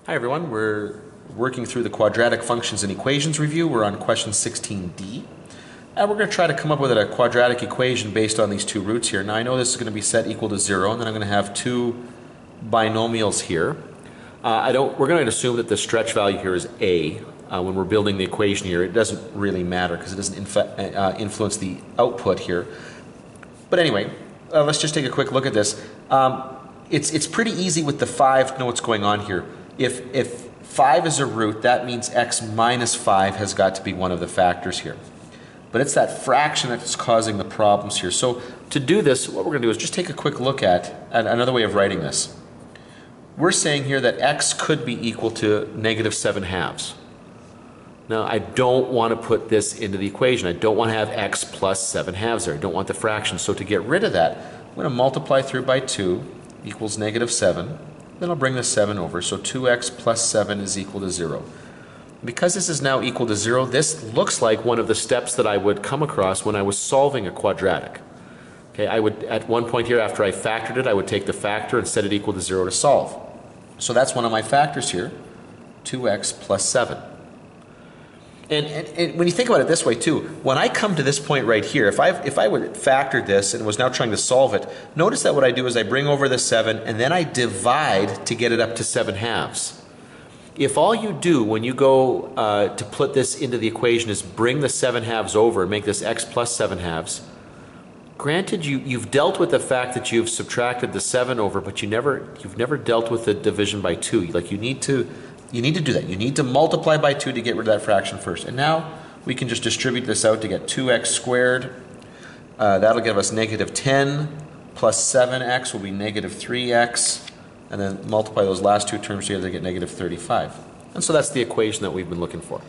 Hi everyone, we're working through the quadratic functions and equations review. We're on question 16D. And we're going to try to come up with a quadratic equation based on these two roots here. Now I know this is going to be set equal to 0, and then I'm going to have two binomials here. We're going to assume that the stretch value here is a. When we're building the equation here, it doesn't really matter because it doesn't influence the output here. But anyway, let's just take a quick look at this. It's pretty easy with the 5 to know what's going on here. If 5 is a root, that means x minus 5 has got to be one of the factors here. But it's that fraction that's causing the problems here. So to do this, what we're going to do is just take a quick look at another way of writing this. We're saying here that x could be equal to negative 7/2. Now, I don't want to put this into the equation. I don't want to have x plus 7/2 there. I don't want the fraction. So to get rid of that, I'm going to multiply through by 2 equals negative 7. Then I'll bring the 7 over. So 2x plus 7 is equal to 0. Because this is now equal to 0, this looks like one of the steps that I would come across when I was solving a quadratic. Okay, I would, at one point here, after I factored it, I would take the factor and set it equal to 0 to solve. So that's one of my factors here, 2x plus 7. And when you think about it this way too, when I come to this point right here, if I would factor this and was now trying to solve it, notice that what I do is I bring over the 7 and then I divide to get it up to 7/2. If all you do when you go to put this into the equation is bring the 7/2 over and make this x plus 7/2, granted you've dealt with the fact that you've subtracted the 7 over, but you've never dealt with the division by 2. Like you need to do that. You need to multiply by 2 to get rid of that fraction first. And now we can just distribute this out to get 2x squared. That'll give us negative 10 plus 7x will be negative 3x. And then multiply those last two terms together to get negative 35. And so that's the equation that we've been looking for.